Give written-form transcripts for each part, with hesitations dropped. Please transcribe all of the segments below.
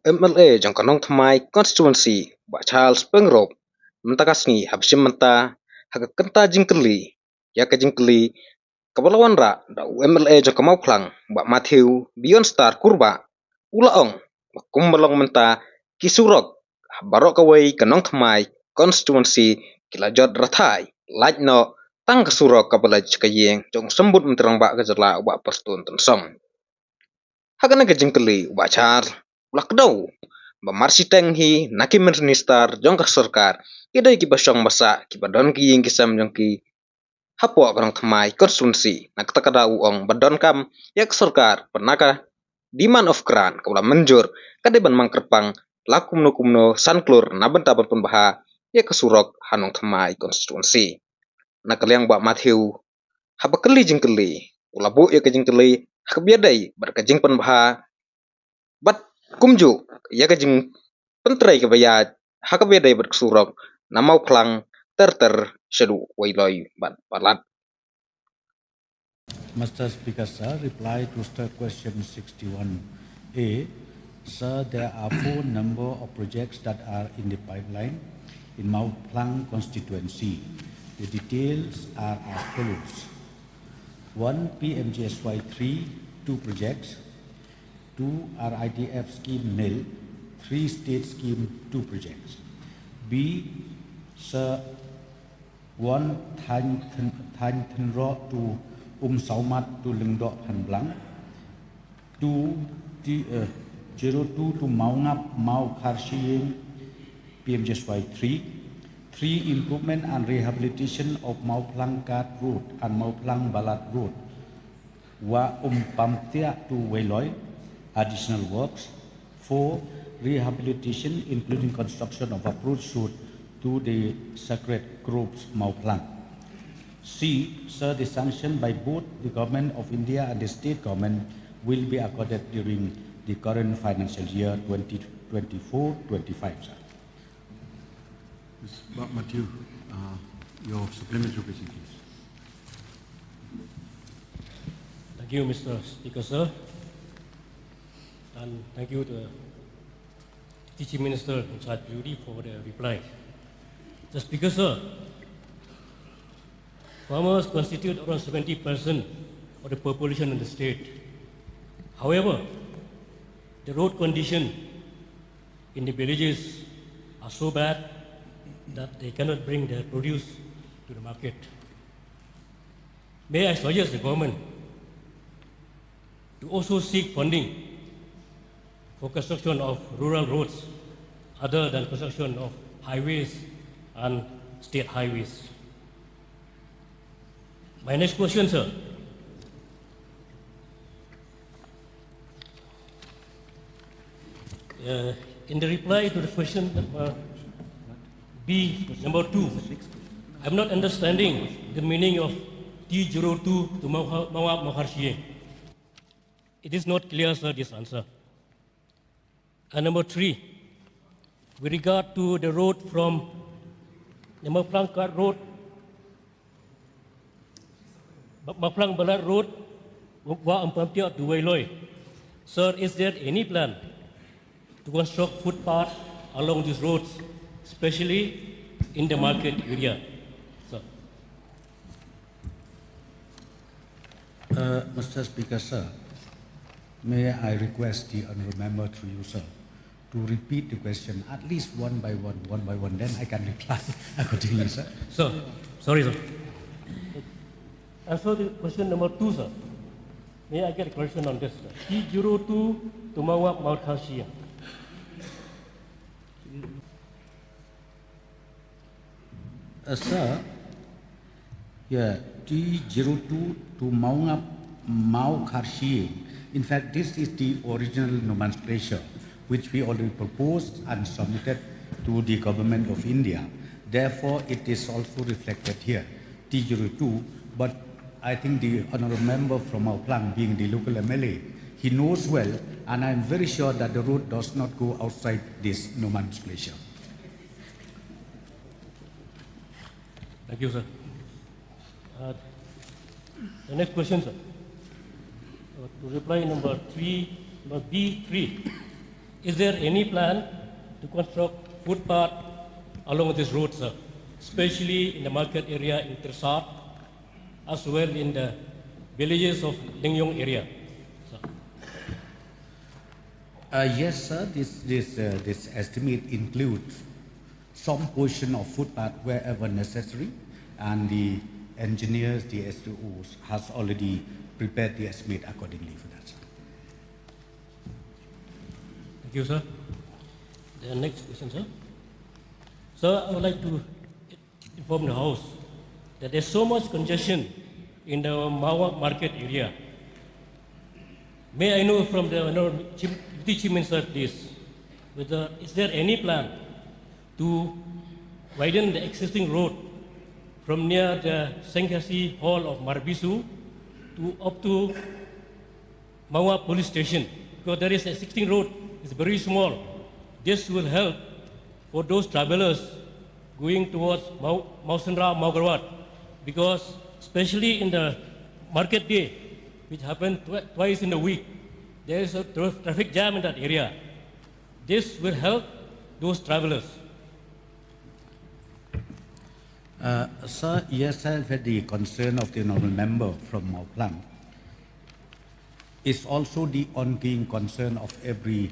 MLA jangkanong thamai constituency ba Charles Pengrop mentakasni habsim menta hakakenta jingkeli ya ka jingkeli kabalawan ra da MLA jangkamau klang ba Matthew Beyond Star kurba ulaong kumbalong menta kisurok barok kawai kanong thamai constituency kilajot rathai lajno tang kasurok kabalaj kayeng jong sembut menterang ba kajala ba pastun tensong hagana ka jingkeli ba Charles lakdau ba marsi teng hi naki minister jong ka sarkar kidai ki basong basa ki badon ki ying kisam jong ki hapo karang thamai konstitusi nak takada uong badon kam yak sarkar penaka demand of kran kabla menjur kade ban mangkerpang lakumno kumno sanklur naben taban pun baha yak kesurok hanong thamai konstitusi nak kaliang ba Matthew habakeli jingkeli ulabu yak jingkeli hakbiadai berkajing pen baha bat kumju ya kajing pentrai ke baya hakabe dai bersurok namau plang ter sedu wailoi bat balat. Mr. Speaker, sir, reply to question 61A. Sir, there are 4 number of projects that are in the pipeline in Mount Plang constituency. The details are as follows. 1. PMGSY 3, 2 projects. 2. RIDF scheme nil, 3 state scheme 2 projects. B. Sir, 1 Thanh Thân Ro to Saumat to Lingdok Phan Blang. 02 to Maungap Mau Karshiyeng PMGSY 3. 3 improvement and rehabilitation of Mau Plang Kat Road and Mau Plang Balat Road. Wa Pamtia to Wailoi, additional works. 4. Rehabilitation including construction of approach road to the sacred groves Mau Plang. C. Sir, the sanction by both the Government of India and the state government will be accorded during the current financial year 2024-25, sir. Ms. Matthew, your supplementary question, please. Thank you, Mr. Speaker, sir. And thank you to the Teaching Minister in charge duty for the reply. Mr. Speaker, sir, farmers constitute around 70% of the population in the state. However, the road condition in the villages are so bad that they cannot bring their produce to the market. May I suggest the government to also seek funding for construction of rural roads other than construction of highways and state highways. My next question, sir. In the reply to the question B, number 2, I'm not understanding the meaning of T02 to Mawab Maharshie. It is not clear, sir, this answer. And number 3, with regard to the road from the Maplang Kat Road, Maplang Balat Road, Wa Ampamtia to Wailoi. Sir, is there any plan to construct footpath along these roads, especially in the market area? Sir. Mr. Speaker, sir, may I request the honourable member through you, sir, to repeat the question at least one by one, then I can reply accordingly, sir. Sir, sorry, sir. Answer the question number 2, sir. May I get a question on this? T02 to Mawab Mount Khashia. Sir, yeah, T02 to Maungap Mau Karshiyeng. In fact, this is the original nomenclature which we already proposed and submitted to the Government of India. Therefore, it is also reflected here, T02. But I think the honourable member from Mau Plang, being the local MLA, he knows well, and I am very sure that the road does not go outside this nomenclature. Thank you, sir. The next question, sir. To reply number 3, number B3. Is there any plan to construct footpath along this road, sir, especially in the market area in Tresat, as well in the villages of Lingyong area? Sir. Yes, sir. This estimate includes some portion of footpath wherever necessary, and the engineers, the STOs, has already prepared the estimate accordingly for that, sir. Thank you, sir. The next question, sir. Sir, I would like to inform the House that there's so much congestion in the Mawa market area. May I know from the Deputy Chief Minister, please, whether is there any plan to widen the existing road from near the Senghasi Hall of Marbisu to up to Mawa Police Station? Because there is a 16 road, it's very small. This will help for those travelers going towards Mausandra, Maugarwat, because especially in the market day, which happens twice in a week, there is a traffic jam in that area. This will help those travelers. Sir, yes, I've had the concern of the honourable member from Mauplang. It's also the ongoing concern of every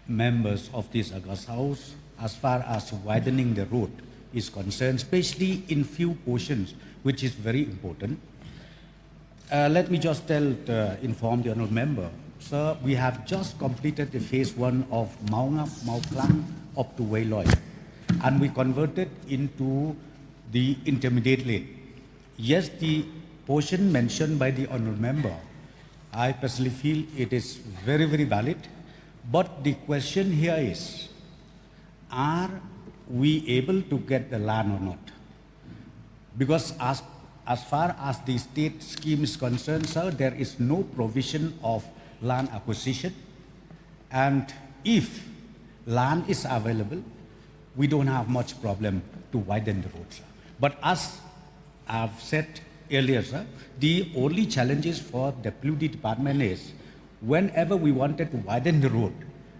members of this August House as far as widening the road is concerned, especially in few portions, which is very important. Let me just inform the honourable member, sir, we have just completed the phase 1 of Maungap, Mauplang up to Wailoi, and we converted into the intermediate lane. Yes, the portion mentioned by the honourable member, I personally feel it is very, very valid. But the question here is, are we able to get the land or not? Because as far as the state scheme is concerned, sir, there is no provision of land acquisition. And if land is available, we don't have much problem to widen the road, sir. But as I've said earlier, sir, the only challenges for the WD department is whenever we wanted to widen the road,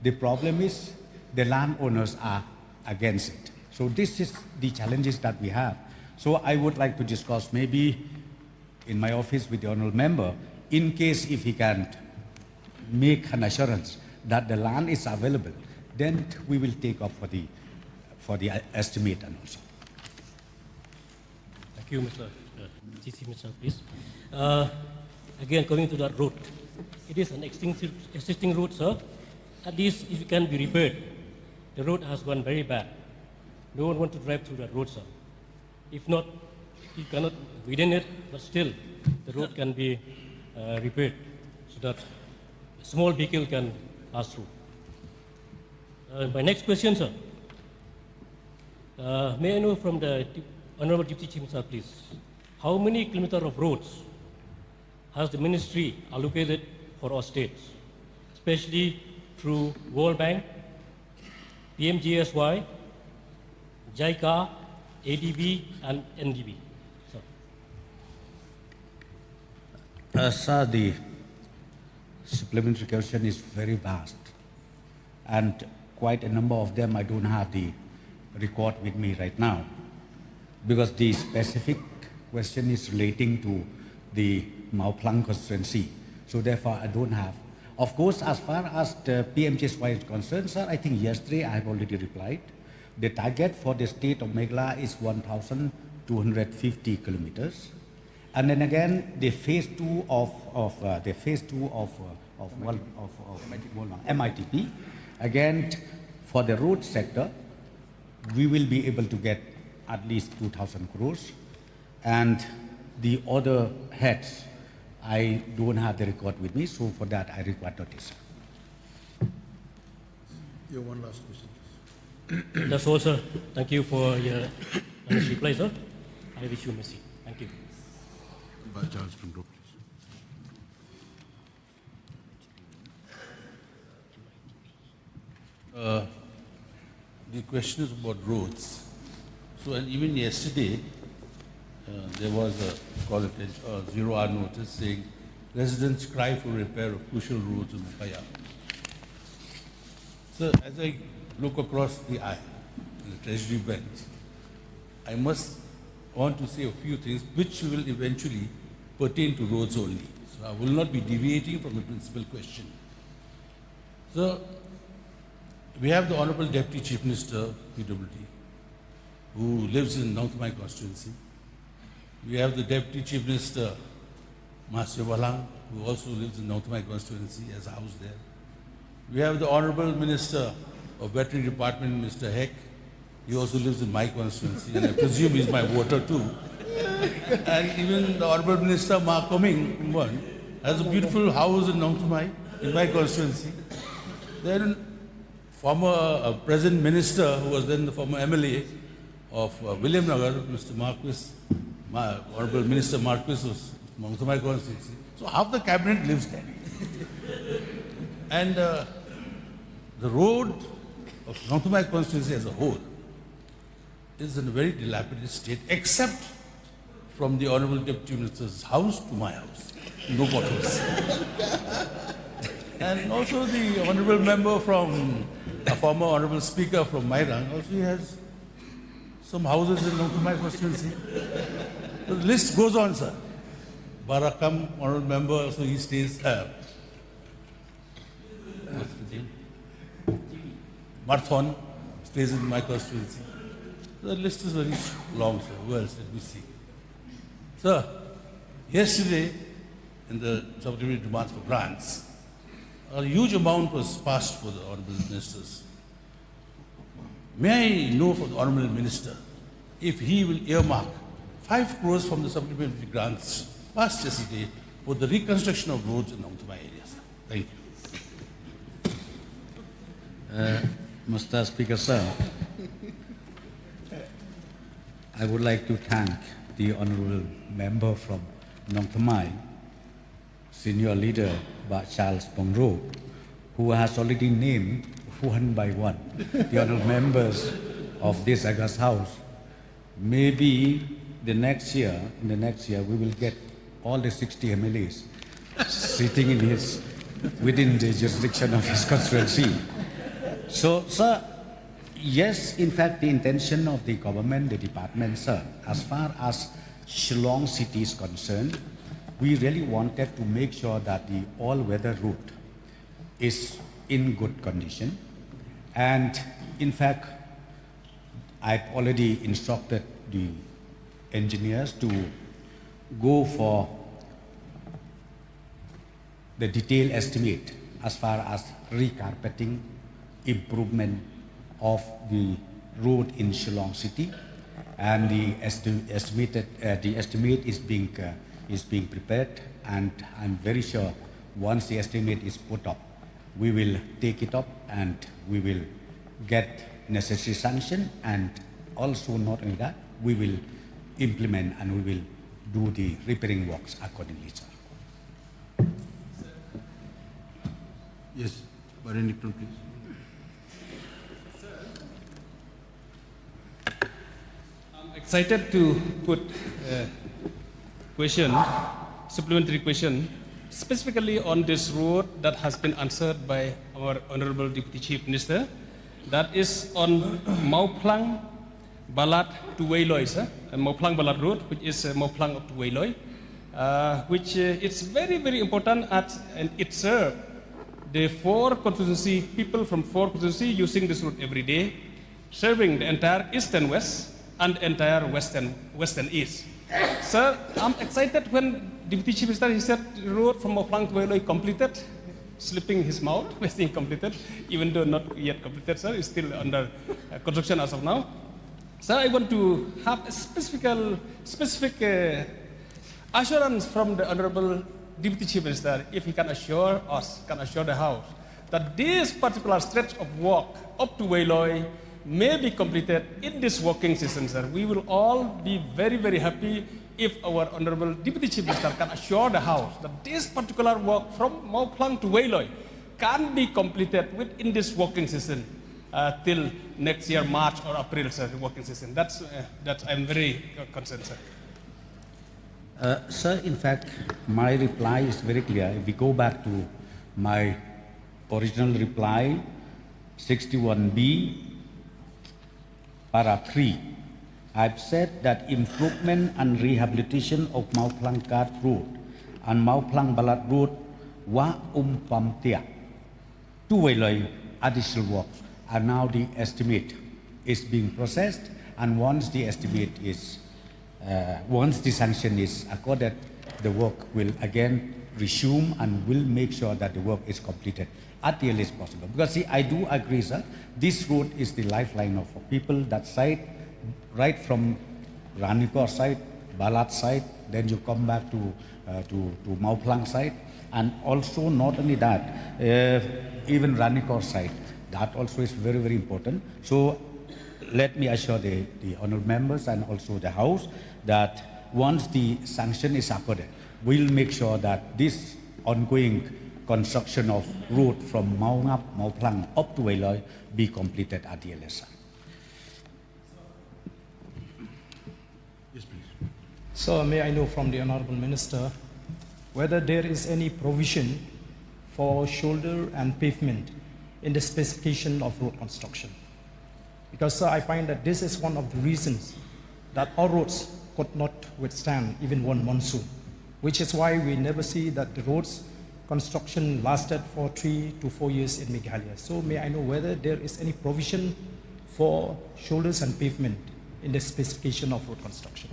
the problem is the landowners are against it. So this is the challenges that we have. So I would like to discuss maybe in my office with the honourable member, in case if he can make an assurance that the land is available, then we will take up for the estimate and also. Thank you, Mr. GC, Mr. Please. Again, coming to that road, it is an existing road, sir. At least if it can be repaired, the road has gone very bad. No one wants to drive through that road, sir. If not, you cannot widen it, but still, the road can be repaired so that a small vehicle can pass through. My next question, sir. May I know from the Honorable Deputy Chief Minister, please, how many kilometers of roads has the ministry allocated for our states, especially through World Bank, PMGSY, JICA, ADB, and NDB? Sir, the supplementary question is very vast, and quite a number of them I don't have the record with me right now, because the specific question is relating to the Mauplang constituency. So therefore, I don't have. Of course, as far as the PMGSY is concerned, sir, I think yesterday I have already replied. The target for the state of Meghalaya is 1,250 kilometers. And then again, the phase 2 of MITP, again, for the road sector, we will be able to get at least 2,000 crores. And the other heads, I don't have the record with me, so for that I require notice. Your one last question. That's all, sir. Thank you for your honest reply, sir. I wish you mercy. Thank you. By Charles from Group, please. The question is about roads. So, and even yesterday, there was a zero-hour notice saying residents cry for repair of crucial roads in Ukhaya. So as I look across the aisle in the Treasury bench, I must want to say a few things which will eventually pertain to roads only. So I will not be deviating from the principal question. So we have the Honorable Deputy Chief Minister, PWD, who lives in North Mai constituency. We have the Deputy Chief Minister, Master Walang, who also lives in North Mai constituency, has a house there. We have the Honorable Minister of Veterinary Department, Mr. Heck. He also lives in my constituency, and I presume he's my voter too. And even the Honorable Minister, Ma Koming Kumban, has a beautiful house in Nong Tumai, in my constituency. Then former present minister, who was then the former MLA of William Nagar, Mr. Marquis, Honorable Minister Marquis was Nong Tumai constituency. So half the cabinet lives there. And the road of Nong Tumai constituency as a whole is in a very dilapidated state, except from the Honorable Deputy Minister's house to my house. No potholes. And also the Honorable Member from, a former Honorable Speaker from Mairang, also he has some houses in Nong Tumai constituency. The list goes on, sir. Barakam, Honorable Member, so he stays. What's the name? Marthon stays in my constituency. The list is very long, sir. Who else? Let me see. Sir, yesterday in the supplementary demands for grants, a huge amount was passed for the Honorable Ministers. May I know from the Honorable Minister if he will earmark 5 crores from the supplementary grants passed yesterday for the reconstruction of roads in Nong Tumai area, sir. Thank you. Mr. Speaker, sir, I would like to thank the Honourable Member from Nong Tumai, Senior Leader Charles Pongro, who has already named one by one the Honourable Members of this August House. Maybe in the next year, we will get all the 60 MLAs sitting in within the jurisdiction of his constituency. So, sir, yes, in fact, the intention of the government, the department, sir, as far as Shillong city is concerned, we really wanted to make sure that the all-weather route is in good condition. And in fact, I've already instructed the engineers to go for the detailed estimate as far as recarpeting, improvement of the road in Shillong city, and the estimate is being prepared, and I'm very sure once the estimate is put up, we will take it up and we will get necessary sanction, and also not only that, we will implement and we will do the repairing works accordingly, sir. Yes, Baranipton, please. Excited to put a question, supplementary question, specifically on this road that has been answered by our Honorable Deputy Chief Minister. That is on Mau Plang Balat to Wailoi, sir, and Mau Plang Balat Road, which is Mau Plang up to Wailoi, which it's very, very important and it serves the people from 4 constituencies using this route every day, serving the entire east and west and entire west and east. Sir, I'm excited when Deputy Chief Minister, he said the road from Mau Plang to Wailoi completed, slipping his mouth, wasting completed, even though not yet completed, sir, it's still under construction as of now. Sir, I want to have a specific assurance from the Honorable Deputy Chief Minister, if he can assure us, can assure the House, that this particular stretch of walk up to Wailoi may be completed in this working season, sir. We will all be very, very happy if our Honorable Deputy Chief Minister can assure the House that this particular work from Mau Plang to Wailoi can be completed within this working season till next year, March or April, sir, the working season. That's I'm very concerned, sir. Sir, in fact, my reply is very clear. If we go back to my original reply 61B, para 3. I've said that improvement and rehabilitation of Mau Plang Kat Road and Mau Plang Balat Road wa Pam Tia. Two way additional work, and now the estimate is being processed, and once the estimate is, once the sanction is accorded, the work will again resume and will make sure that the work is completed at the earliest possible. Because see, I do agree, sir, this road is the lifeline of people that side, right from Ranikor side, Balat side, then you come back to Mau Plang side, and also not only that, even Ranikor side, that also is very, very important. So let me assure the honourable members and also the House that once the sanction is accorded, we'll make sure that this ongoing construction of road from Mau Ngap, Mau Plang up to Wailoi be completed at the earliest. Yes, please. So may I know from the Honourable Minister whether there is any provision for shoulder and pavement in the specification of road construction? Because sir, I find that this is one of the reasons that our roads could not withstand even one monsoon, which is why we never see that the roads construction lasted for 3 to 4 years in Meghalaya. So may I know whether there is any provision for shoulders and pavement in the specification of road construction?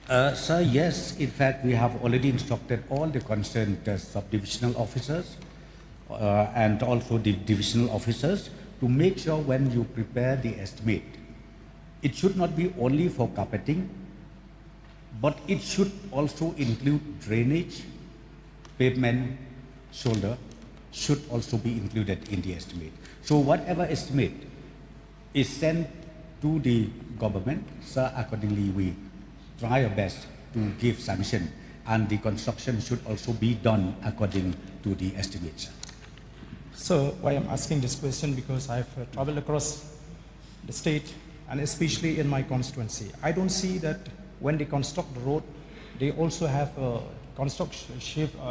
Sir, yes, in fact, we have already instructed all the concerned subdivisional officers and also the divisional officers to make sure when you prepare the estimate, it should not be only for carpeting, but it should also include drainage, pavement, shoulder, should also be included in the estimate. So whatever estimate is sent to the government, sir, accordingly we try our best to give sanction, and the construction should also be done according to the estimates. So why I'm asking this question, because I've traveled across the state and especially in my constituency. I don't see that when they construct the road, they also have construction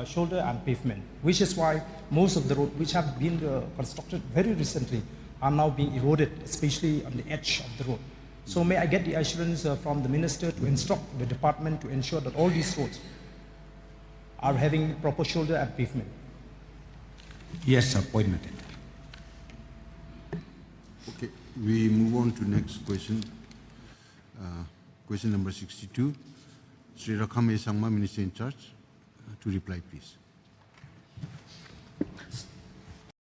shoulder and pavement, which is why most of the road which have been constructed very recently are now being eroded, especially on the edge of the road. So may I get the assurance from the minister to instruct the department to ensure that all these roads are having proper shoulder and pavement? Yes, sir, point noted. Okay, we move on to next question. Question number 62. Sri Rakham Sangma, Minister in charge, to reply, please.